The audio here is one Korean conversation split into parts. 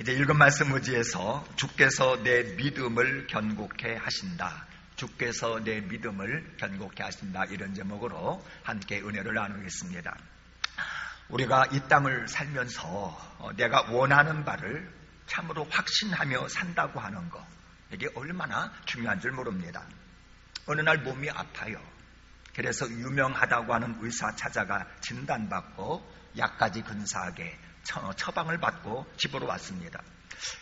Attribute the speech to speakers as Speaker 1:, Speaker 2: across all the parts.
Speaker 1: 이제 읽은 말씀 의지해서 주께서 내 믿음을 견고케 하신다. 주께서 내 믿음을 견고케 하신다. 이런 제목으로 함께 은혜를 나누겠습니다. 우리가 이 땅을 살면서 내가 원하는 바를 참으로 확신하며 산다고 하는 것, 이게 얼마나 중요한 줄 모릅니다. 어느 날 몸이 아파요. 그래서 유명하다고 하는 의사 찾아가 진단받고 약까지 근사하게 처방을 받고 집으로 왔습니다.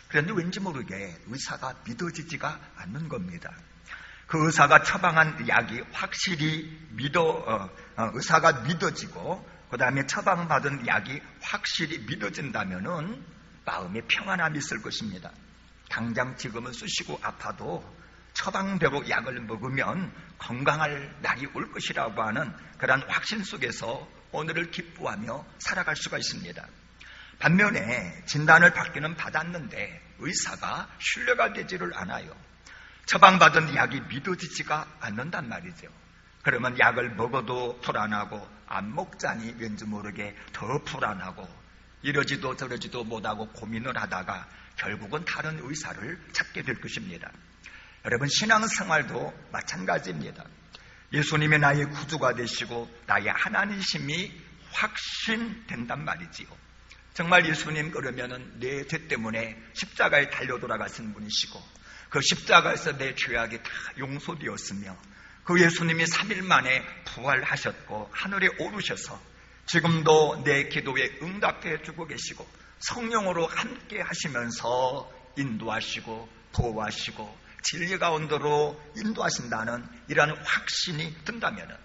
Speaker 1: 그런데 왠지 모르게 의사가 믿어지지가 않는 겁니다. 그 의사가 처방한 약이 확실히 의사가 믿어지고 그 다음에 처방받은 약이 확실히 믿어진다면은 마음에 평안함이 있을 것입니다. 당장 지금은 쑤시고 아파도 처방대로 약을 먹으면 건강할 날이 올 것이라고 하는 그런 확신 속에서 오늘을 기뻐하며 살아갈 수가 있습니다. 반면에 진단을 받기는 받았는데 의사가 신뢰가 되지를 않아요. 처방받은 약이 믿어지지가 않는단 말이죠. 그러면 약을 먹어도 불안하고 안 먹자니 왠지 모르게 더 불안하고 이러지도 저러지도 못하고 고민을 하다가 결국은 다른 의사를 찾게 될 것입니다. 여러분, 신앙생활도 마찬가지입니다. 예수님이 나의 구주가 되시고 나의 하나님이심이 확신된단 말이지요. 정말 예수님 그러면은 내 죄 때문에 십자가에 달려 돌아가신 분이시고 그 십자가에서 내 죄악이 다 용서되었으며 그 예수님이 3일 만에 부활하셨고 하늘에 오르셔서 지금도 내 기도에 응답해 주고 계시고 성령으로 함께 하시면서 인도하시고 보호하시고 진리 가운데로 인도하신다는 이러한 확신이 든다면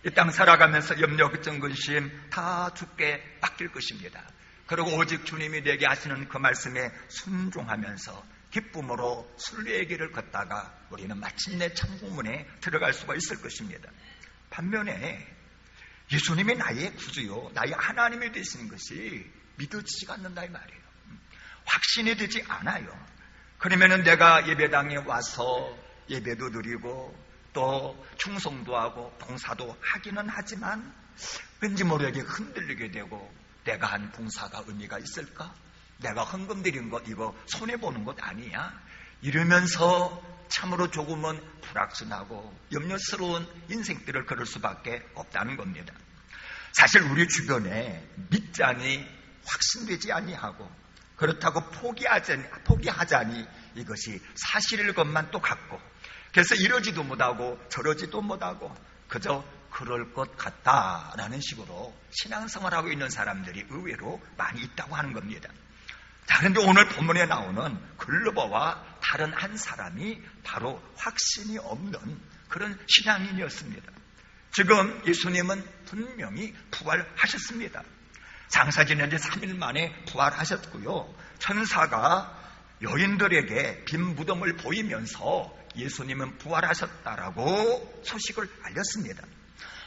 Speaker 1: 이 땅 살아가면서 염려, 걱정, 근심 다 주께 맡길 것입니다. 그리고 오직 주님이 내게 하시는 그 말씀에 순종하면서 기쁨으로 순례의 길을 걷다가 우리는 마침내 천국문에 들어갈 수가 있을 것입니다. 반면에 예수님이 나의 구주요, 나의 하나님이 되시는 것이 믿어지지가 않는다 이 말이에요. 확신이 되지 않아요. 그러면은 내가 예배당에 와서 예배도 드리고 또 충성도 하고 봉사도 하기는 하지만 왠지 모르게 흔들리게 되고 내가 한 봉사가 의미가 있을까? 내가 헌금 드린 것 이거 손해보는 것 아니야? 이러면서 참으로 조금은 불확신하고 염려스러운 인생들을 걸을 수밖에 없다는 겁니다. 사실 우리 주변에 믿자니 확신되지 아니하고 그렇다고 포기하자니 이것이 사실일 것만 또 같고 그래서 이러지도 못하고 저러지도 못하고 그저 그럴 것 같다라는 식으로 신앙생활하고 있는 사람들이 의외로 많이 있다고 하는 겁니다. 자, 그런데 오늘 본문에 나오는 글로버와 다른 한 사람이 바로 확신이 없는 그런 신앙인이었습니다. 지금 예수님은 분명히 부활하셨습니다. 장사 지낸 지 3일 만에 부활하셨고요. 천사가 여인들에게 빈 무덤을 보이면서 예수님은 부활하셨다라고 소식을 알렸습니다.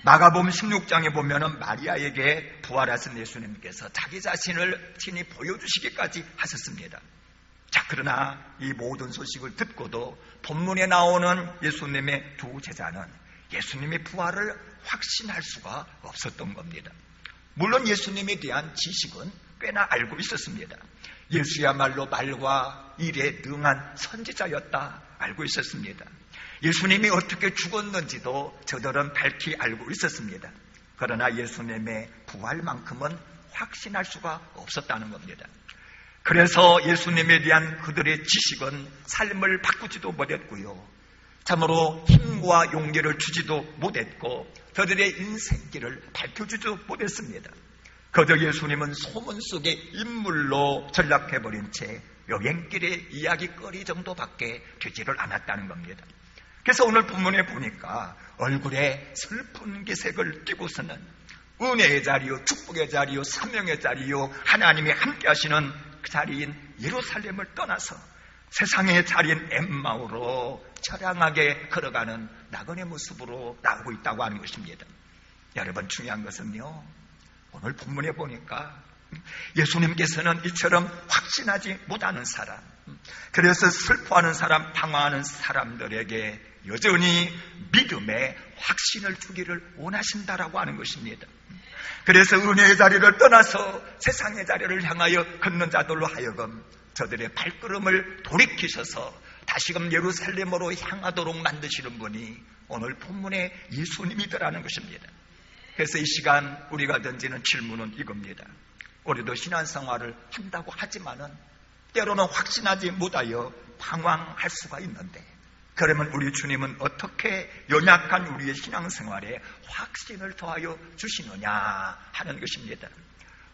Speaker 1: 마가복음 16장에 보면은 마리아에게 부활하신 예수님께서 자기 자신을 친히 보여주시기까지 하셨습니다. 자, 그러나 이 모든 소식을 듣고도 본문에 나오는 예수님의 두 제자는 예수님의 부활을 확신할 수가 없었던 겁니다. 물론 예수님에 대한 지식은 꽤나 알고 있었습니다. 예수야말로 말과 일에 능한 선지자였다 알고 있었습니다. 예수님이 어떻게 죽었는지도 저들은 밝히 알고 있었습니다. 그러나 예수님의 부활만큼은 확신할 수가 없었다는 겁니다. 그래서 예수님에 대한 그들의 지식은 삶을 바꾸지도 못했고요. 참으로 힘과 용기를 주지도 못했고 저들의 인생길을 밝혀주지도 못했습니다. 그저 예수님은 소문 속의 인물로 전락해버린 채 여행길의 이야기거리 정도밖에 되지를 않았다는 겁니다. 그래서 오늘 본문에 보니까 얼굴에 슬픈 기색을 띠고서는 은혜의 자리요, 축복의 자리요, 사명의 자리요, 하나님이 함께 하시는 그 자리인 예루살렘을 떠나서 세상의 자리인 엠마오로 처량하게 걸어가는 나그네 모습으로 나오고 있다고 하는 것입니다. 여러분, 중요한 것은요, 오늘 본문에 보니까 예수님께서는 이처럼 확신하지 못하는 사람, 그래서 슬퍼하는 사람, 방황하는 사람들에게 여전히 믿음의 확신을 주기를 원하신다라고 하는 것입니다. 그래서 은혜의 자리를 떠나서 세상의 자리를 향하여 걷는 자들로 하여금 저들의 발걸음을 돌이키셔서 다시금 예루살렘으로 향하도록 만드시는 분이 오늘 본문의 예수님이더라는 것입니다. 그래서 이 시간 우리가 던지는 질문은 이겁니다. 우리도 신앙생활을 한다고 하지만은 때로는 확신하지 못하여 방황할 수가 있는데, 그러면 우리 주님은 어떻게 연약한 우리의 신앙생활에 확신을 더하여 주시느냐 하는 것입니다.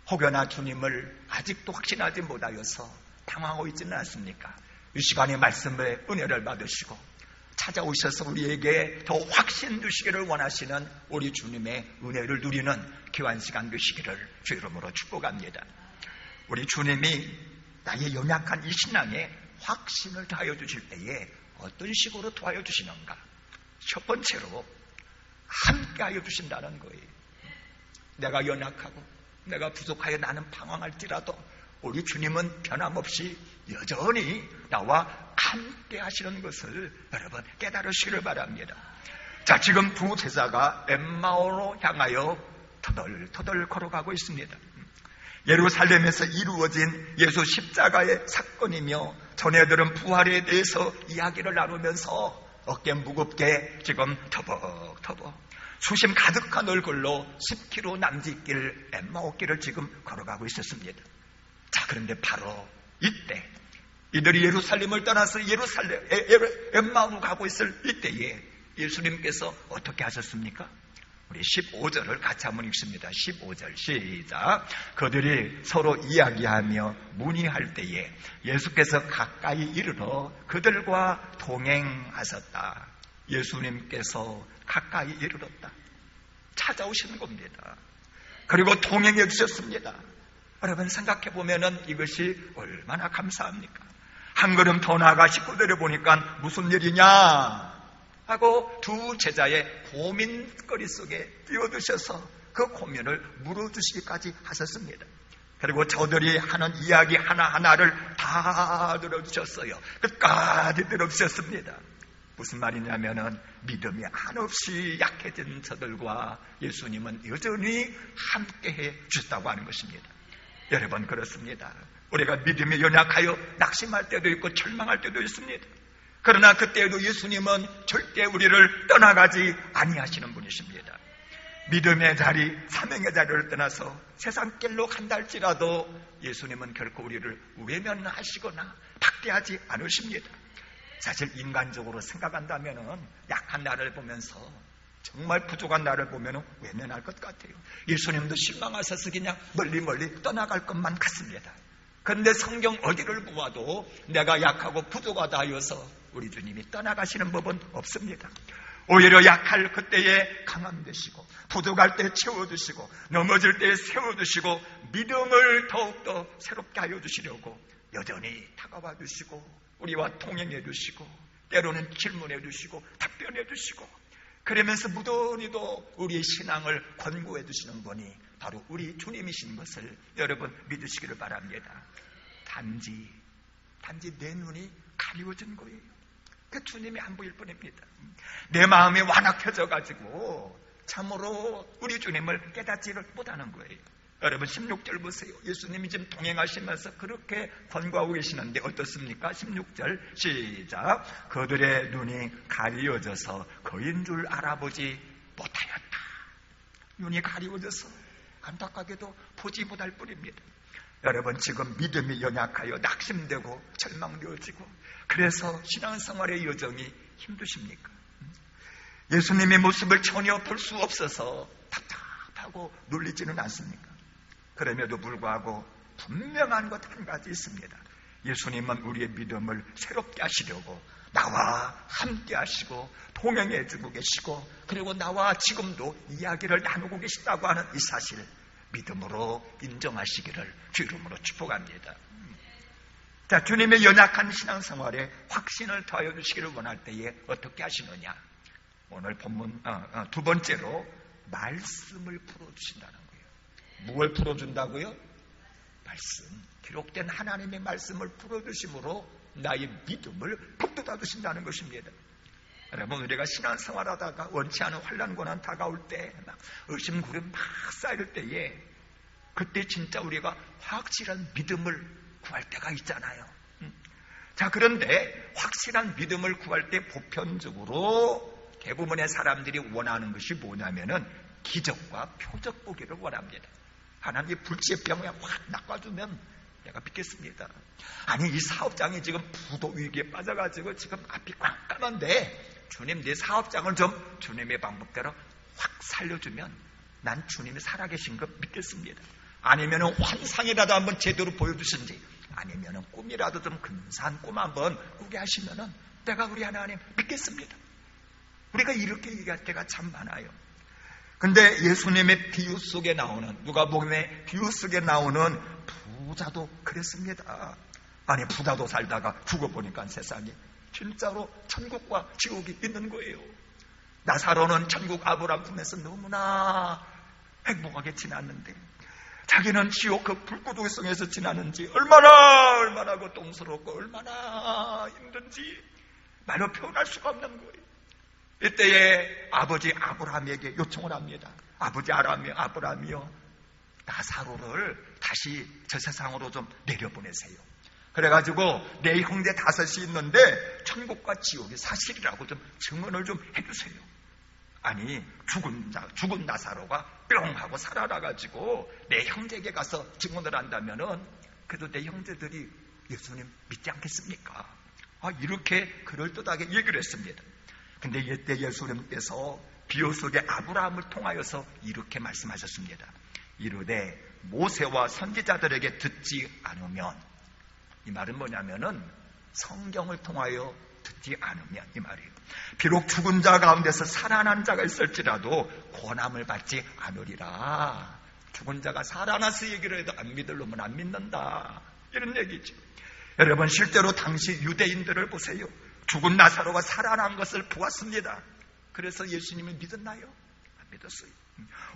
Speaker 1: 혹여나 주님을 아직도 확신하지 못하여서 당황하고 있지는 않습니까? 이 시간에 말씀의 은혜를 받으시고 찾아오셔서 우리에게 더 확신 주시기를 원하시는 우리 주님의 은혜를 누리는 귀한 시간 되시기를 주 이름으로 축복합니다. 우리 주님이 나의 연약한 이 신앙에 확신을 더하여 주실 때에 어떤 식으로 도와여 주시는가? 첫 번째로 함께하여 주신다는 거예요. 내가 연약하고 내가 부족하여 나는 방황할지라도 우리 주님은 변함없이 여전히 나와 함께 하시는 것을 여러분 깨달으시기를 바랍니다. 자, 지금 두 제자가 엠마오로 향하여 터덜터덜 걸어가고 있습니다. 예루살렘에서 이루어진 예수 십자가의 사건이며 전애들은 부활에 대해서 이야기를 나누면서 어깨 무겁게 지금 터벅터벅 수심 가득한 얼굴로 10km 남짓길 엠마오길을 지금 걸어가고 있었습니다. 자, 그런데 바로 이때 이들이 예루살렘을 떠나서 엠마오로 가고 있을 이때에 예수님께서 어떻게 하셨습니까? 우리 15절을 같이 한번 읽습니다. 15절 시작. 그들이 서로 이야기하며 문의할 때에 예수께서 가까이 이르러 그들과 동행하셨다. 예수님께서 가까이 이르렀다. 찾아오시는 겁니다. 그리고 동행해 주셨습니다. 여러분 생각해 보면은 이것이 얼마나 감사합니까? 한 걸음 더 나아가 식구들을 보니까 무슨 일이냐 하고 두 제자의 고민거리 속에 뛰어드셔서 그 고민을 물어주시기까지 하셨습니다. 그리고 저들이 하는 이야기 하나하나를 다 들어주셨어요. 끝까지 들어주셨습니다. 무슨 말이냐면은 믿음이 한없이 약해진 저들과 예수님은 여전히 함께해 주셨다고 하는 것입니다. 여러분 그렇습니다. 우리가 믿음이 연약하여 낙심할 때도 있고 절망할 때도 있습니다. 그러나 그때에도 예수님은 절대 우리를 떠나가지 아니하시는 분이십니다. 믿음의 자리, 사명의 자리를 떠나서 세상 길로 간다 할지라도 예수님은 결코 우리를 외면하시거나 박대하지 않으십니다. 사실 인간적으로 생각한다면 약한 나를 보면서 정말 부족한 나를 보면 외면할 것 같아요. 예수님도 실망하셔서 그냥 멀리 떠나갈 것만 같습니다. 그런데 성경 어디를 보아도 내가 약하고 부족하다 하여서 우리 주님이 떠나가시는 법은 없습니다. 오히려 약할 그때에 강함 되시고 부족할 때 채워주시고 넘어질 때 세워주시고 믿음을 더욱더 새롭게 하여 주시려고 여전히 다가와 주시고 우리와 동행해 주시고 때로는 질문해 주시고 답변해 주시고 그러면서 무던히도 우리의 신앙을 권고해 주시는 분이 바로 우리 주님이신 것을 여러분 믿으시기를 바랍니다. 단지 내 눈이 가리워진 거예요. 그 주님이 안 보일 뿐입니다. 내 마음이 완악해져 가지고 참으로 우리 주님을 깨닫지를 못하는 거예요. 여러분 16절 보세요. 예수님이 지금 동행하시면서 그렇게 권고하고 계시는데 어떻습니까? 16절 시작. 그들의 눈이 가리워져서 그인 줄 알아보지 못하였다. 눈이 가리워져서 안타깝게도 보지 못할 뿐입니다. 여러분 지금 믿음이 연약하여 낙심되고 절망되어지고 그래서 신앙생활의 여정이 힘드십니까? 예수님의 모습을 전혀 볼 수 없어서 답답하고 놀리지는 않습니까? 그럼에도 불구하고 분명한 것 한 가지 있습니다. 예수님은 우리의 믿음을 새롭게 하시려고 나와 함께 하시고 동행해 주고 계시고 그리고 나와 지금도 이야기를 나누고 계시다고 하는 이 사실 믿음으로 인정하시기를 주 이름으로 축복합니다. 자, 주님의 연약한 신앙생활에 확신을 더하여 주시기를 원할 때에 어떻게 하시느냐? 오늘 본문 두 번째로 말씀을 풀어주신다는 거예요. 무엇을 풀어준다고요? 말씀. 기록된 하나님의 말씀을 풀어주심으로 나의 믿음을 북돋아 주신다는 것입니다. 여러분 우리가 신앙생활하다가 원치 않은 환난 고난 다가올 때 막 의심구름 막 쌓일 때에 그때 진짜 우리가 확실한 믿음을 구할 때가 있잖아요. 자, 그런데 확실한 믿음을 구할 때 보편적으로 대부분의 사람들이 원하는 것이 뭐냐면은 기적과 표적 보기를 원합니다. 하나님의 불치의 병에 확 낚아주면 내가 믿겠습니다. 아니, 이 사업장이 지금 부도 위기에 빠져가지고 지금 앞이 깜깜한데 주님, 내 사업장을 좀 주님의 방법대로 확 살려주면 난 주님이 살아계신 거 믿겠습니다. 아니면 환상이라도 한번 제대로 보여주신지, 아니면 꿈이라도 좀 근사한 꿈 한번 꾸게 하시면 내가 우리 하나님 믿겠습니다. 우리가 이렇게 얘기할 때가 참 많아요. 근데 예수님의 비유 속에 나오는, 누가복음의 비유 속에 나오는 부자도 그랬습니다. 아니, 부자도 살다가 죽어보니까 세상에 진짜로 천국과 지옥이 있는 거예요. 나사로는 천국 아브라함 품에서 너무나 행복하게 지났는데 자기는 지옥 그 불구덩이 속에서 지나는지 얼마나 고통스럽고 얼마나 힘든지 말로 표현할 수가 없는 거예요. 이때에 아버지 아브라함에게 요청을 합니다. 아버지 아브라함이요, 나사로를 다시 저 세상으로 좀 내려보내세요. 그래가지고 내 형제 5이 있는데 천국과 지옥이 사실이라고 좀 증언을 좀 해주세요. 아니, 죽은 나사로가 뿅 하고 살아나가지고 내 형제에게 가서 증언을 한다면은 그래도 내 형제들이 예수님 믿지 않겠습니까? 이렇게 그럴듯하게 얘기를 했습니다. 근데 이때 예수님께서 비유 속에 아브라함을 통하여서 이렇게 말씀하셨습니다. 이르되 모세와 선지자들에게 듣지 않으면, 이 말은 뭐냐면은 성경을 통하여 듣지 않으면, 이 말이에요. 비록 죽은 자 가운데서 살아난 자가 있을지라도 권함을 받지 않으리라. 죽은 자가 살아나서 얘기를 해도 안 믿을 놈은 안 믿는다, 이런 얘기죠. 여러분, 실제로 당시 유대인들을 보세요. 죽은 나사로가 살아난 것을 보았습니다. 그래서 예수님을 믿었나요? 안 믿었어요.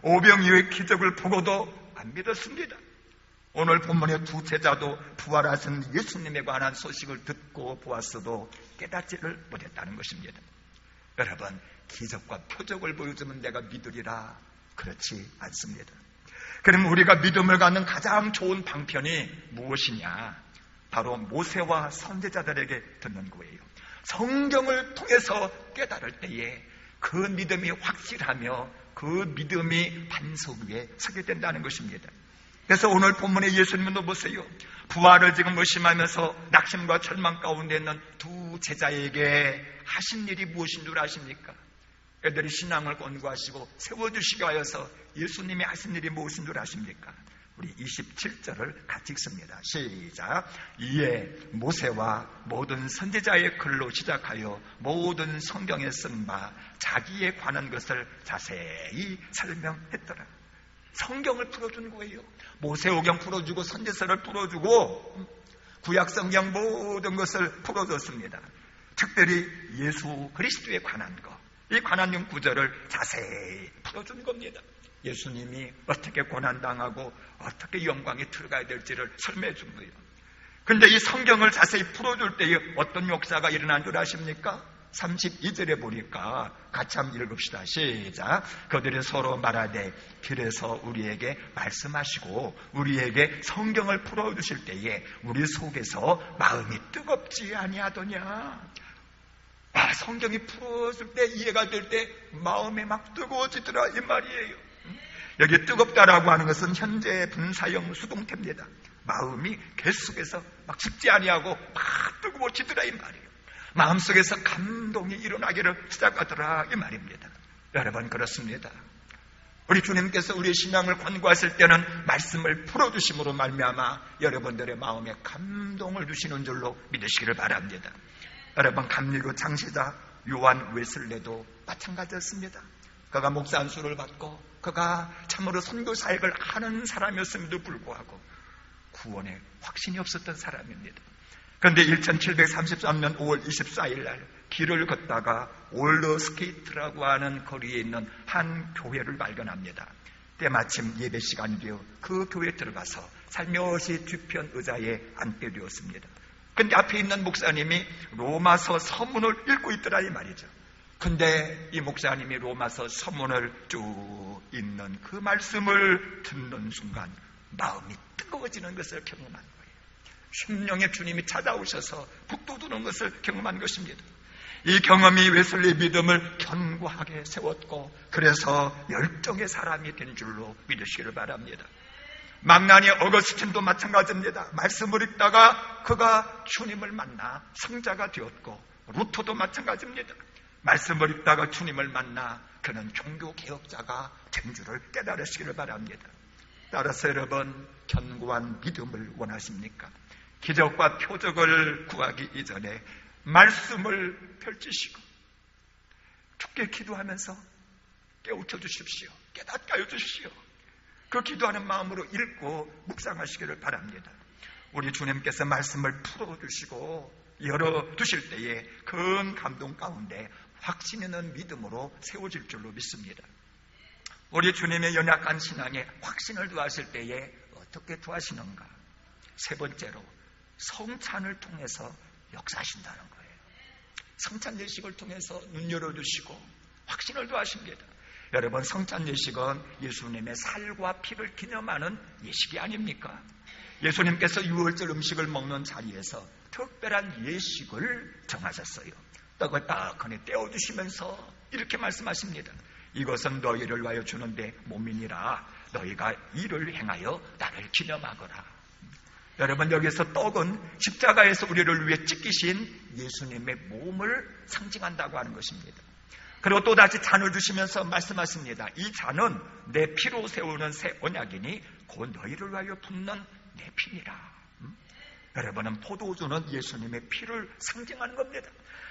Speaker 1: 오병이어의 기적을 보고도 안 믿었습니다. 오늘 본문의 2 제자도 부활하신 예수님에 관한 소식을 듣고 보았어도 깨닫지를 못했다는 것입니다. 여러분, 기적과 표적을 보여주면 내가 믿으리라, 그렇지 않습니다. 그럼 우리가 믿음을 갖는 가장 좋은 방편이 무엇이냐? 바로 모세와 선지자들에게 듣는 거예요. 성경을 통해서 깨달을 때에 그 믿음이 확실하며 그 믿음이 반석 위에 서게 된다는 것입니다. 그래서 오늘 본문의 예수님도 보세요. 부활을 지금 의심하면서 낙심과 절망 가운데 있는 2 제자에게 하신 일이 무엇인 줄 아십니까? 애들이 신앙을 권고하시고 세워주시기 위하여서 예수님이 하신 일이 무엇인 줄 아십니까? 우리 27절을 같이 읽습니다. 시작. 이에 모세와 모든 선지자의 글로 시작하여 모든 성경에 쓴 바 자기에 관한 것을 자세히 설명했더라. 성경을 풀어준 거예요. 모세오경 풀어주고 선지서를 풀어주고 구약성경 모든 것을 풀어줬습니다. 특별히 예수 그리스도에 관한 것, 이 관한 구절을 자세히 풀어준 겁니다. 예수님이 어떻게 고난당하고 어떻게 영광에 들어가야 될지를 설명해 준 거예요. 그런데 이 성경을 자세히 풀어줄 때에 어떤 역사가 일어난 줄 아십니까? 32절에 보니까 같이 한번 읽읍시다. 시작. 그들이 서로 말하되 길에서 우리에게 말씀하시고 우리에게 성경을 풀어주실 때에 우리 속에서 마음이 뜨겁지 아니하더냐. 성경이 풀어줄 때, 이해가 될 때 마음이 막 뜨거워지더라, 이 말이에요. 여기 뜨겁다라고 하는 것은 현재 분사형 수동태입니다. 마음이 계속해서 막 죽지 아니하고 막 뜨거워지더라, 이 말이에요. 마음속에서 감동이 일어나기를 시작하더라, 이 말입니다. 여러분, 그렇습니다. 우리 주님께서 우리의 신앙을 권고하실 때는 말씀을 풀어주심으로 말미암아 여러분들의 마음에 감동을 주시는 줄로 믿으시기를 바랍니다. 여러분, 감리교 창시자 요한 웨슬레도 마찬가지였습니다. 그가 목사 안수를 받고 그가 참으로 선교 사역을 하는 사람이었음에도 불구하고 구원에 확신이 없었던 사람입니다. 그런데 1733년 5월 24일 날 길을 걷다가 올더스케이트라고 하는 거리에 있는 한 교회를 발견합니다. 때마침 예배 시간이 되어 그 교회에 들어가서 살며시 뒤편 의자에 앉게 되었습니다. 그런데 앞에 있는 목사님이 로마서 서문을 읽고 있더라, 이 말이죠. 근데 이 목사님이 로마서 서문을 쭉 읽는 그 말씀을 듣는 순간 마음이 뜨거워지는 것을 경험한 거예요. 심령의 주님이 찾아오셔서 북돋우는 것을 경험한 것입니다. 이 경험이 웨슬리의 믿음을 견고하게 세웠고 그래서 열정의 사람이 된 줄로 믿으시기를 바랍니다. 망나니 어거스틴도 마찬가지입니다. 말씀을 읽다가 그가 주님을 만나 성자가 되었고, 루터도 마찬가지입니다. 말씀을 읽다가 주님을 만나 그는 종교개혁자가 된 줄을 깨달으시기를 바랍니다. 따라서 여러분, 견고한 믿음을 원하십니까? 기적과 표적을 구하기 이전에 말씀을 펼치시고 죽게 기도하면서 깨우쳐 주십시오. 깨닫게 하여 주십시오. 그 기도하는 마음으로 읽고 묵상하시기를 바랍니다. 우리 주님께서 말씀을 풀어주시고 열어두실 때에 큰 감동 가운데 확신 있는 믿음으로 세워질 줄로 믿습니다. 우리 주님의 연약한 신앙에 확신을 더하실 때에 어떻게 더하시는가? 세 번째로 성찬을 통해서 역사하신다는 거예요. 성찬 예식을 통해서 눈 열어주시고 확신을 더하십니다. 여러분, 성찬 예식은 예수님의 살과 피를 기념하는 예식이 아닙니까? 예수님께서 유월절 음식을 먹는 자리에서 특별한 예식을 정하셨어요. 떡을 딱하니 떼어주시면서 이렇게 말씀하십니다. 이것은 너희를 위하여 주는 내 몸이니라. 너희가 이를 행하여 나를 기념하거라. 여러분, 여기서 떡은 십자가에서 우리를 위해 찢기신 예수님의 몸을 상징한다고 하는 것입니다. 그리고 또다시 잔을 주시면서 말씀하십니다. 이 잔은 내 피로 세우는 새 언약이니 곧 너희를 위하여 붓는 내 피니라. 여러분은 포도주는 예수님의 피를 상징하는 겁니다.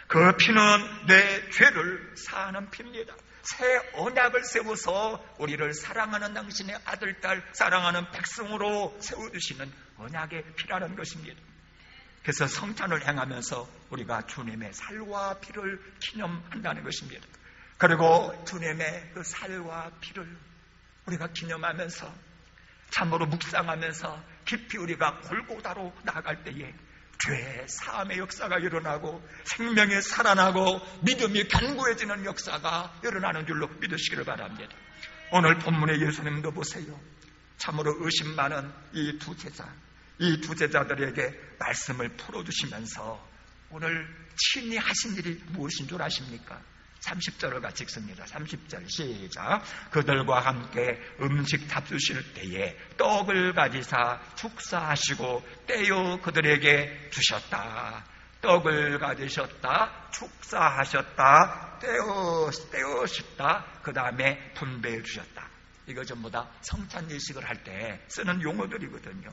Speaker 1: 그 피는 내 죄를 사하는 피입니다. 새 언약을 세워서 우리를 사랑하는 당신의 아들, 딸, 사랑하는 백성으로 세워주시는 언약의 피라는 것입니다. 그래서 성찬을 행하면서 우리가 주님의 살과 피를 기념한다는 것입니다. 그리고 주님의 그 살과 피를 우리가 기념하면서 참으로 묵상하면서 깊이 우리가 골고다로 나아갈 때에 죄 사함의 역사가 일어나고 생명이 살아나고 믿음이 견고해지는 역사가 일어나는 줄로 믿으시기를 바랍니다. 오늘 본문의 예수님도 보세요. 참으로 의심 많은 이 두 제자들에게 말씀을 풀어주시면서 오늘 친히 하신 일이 무엇인 줄 아십니까? 30절을 같이 읽습니다. 30절 시작. 그들과 함께 음식 잡수실 때에 떡을 가지사 축사하시고 떼어 그들에게 주셨다. 떡을 가지셨다, 축사하셨다, 떼어셨다, 그 다음에 분배해 주셨다. 이거 전부 다 성찬 예식을 할 때 쓰는 용어들이거든요.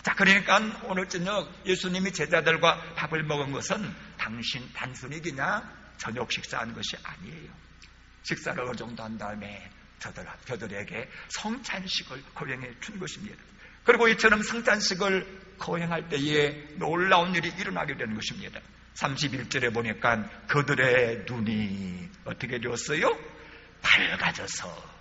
Speaker 1: 자, 그러니까 오늘 저녁 예수님이 제자들과 밥을 먹은 것은 단순히 그냥 저녁 식사한 것이 아니에요. 식사를 어느 정도 한 다음에 저들에게 성찬식을 거행해 준 것입니다. 그리고 이처럼 성찬식을 거행할 때에 놀라운 일이 일어나게 되는 것입니다. 31절에 보니까 그들의 눈이 어떻게 되었어요? 밝아져서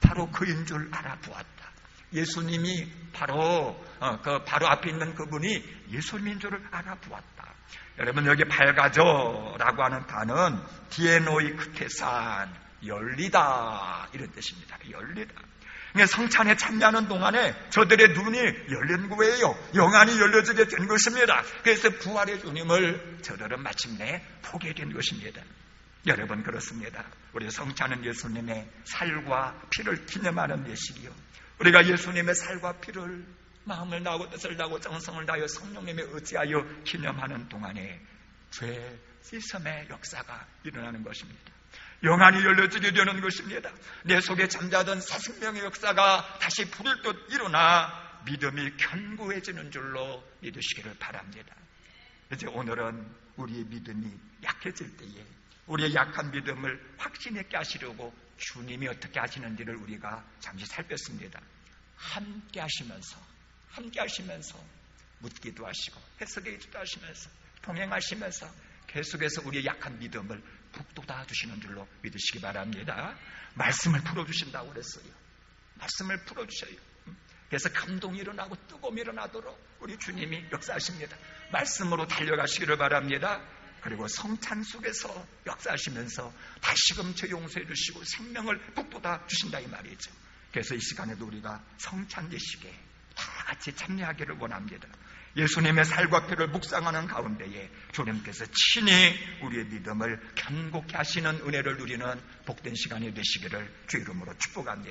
Speaker 1: 바로 그인 줄 알아보았다. 예수님이 바로 앞에 있는 그분이 예수님인 줄을 알아보았다. 여러분, 여기 밝아져라고 하는 단어는 디에노이 크테산, 열리다 이런 뜻입니다. 열리다. 그러니까 성찬에 참여하는 동안에 저들의 눈이 열린 거예요. 영안이 열려지게 된 것입니다. 그래서 부활의 주님을 저들은 마침내 보게 된 것입니다. 여러분, 그렇습니다. 우리 성찬은 예수님의 살과 피를 기념하는 예식이요. 우리가 예수님의 살과 피를 마음을 다하고 뜻을 다하고 정성을 다하여 성령님에 의지하여 기념하는 동안에 죄 씻음의 역사가 일어나는 것입니다. 영안이 열려지게 되는 것입니다. 내 속에 잠자던 새 생명의 역사가 다시 불을 듯 일어나 믿음이 견고해지는 줄로 믿으시기를 바랍니다. 이제 오늘은 우리의 믿음이 약해질 때에 우리의 약한 믿음을 확신 있게 하시려고 주님이 어떻게 하시는지를 우리가 잠시 살폈습니다. 함께 하시면서 묻기도 하시고 해석하기도 하시면서 동행하시면서 계속해서 우리의 약한 믿음을 북돋아 주시는 줄로 믿으시기 바랍니다. 말씀을 풀어주신다고 그랬어요. 말씀을 풀어주셔요. 그래서 감동이 일어나고 뜨거움이 일어나도록 우리 주님이 역사하십니다. 말씀으로 달려가시기를 바랍니다. 그리고 성찬 속에서 역사하시면서 다시금 죄 용서해 주시고 생명을 북돋아 주신다 이 말이죠. 그래서 이 시간에도 우리가 성찬 예식에 다 같이 참여하기를 원합니다. 예수님의 살과 피를 묵상하는 가운데에 주님께서 친히 우리의 믿음을 견고케 하시는 은혜를 누리는 복된 시간이 되시기를 주 이름으로 축복합니다.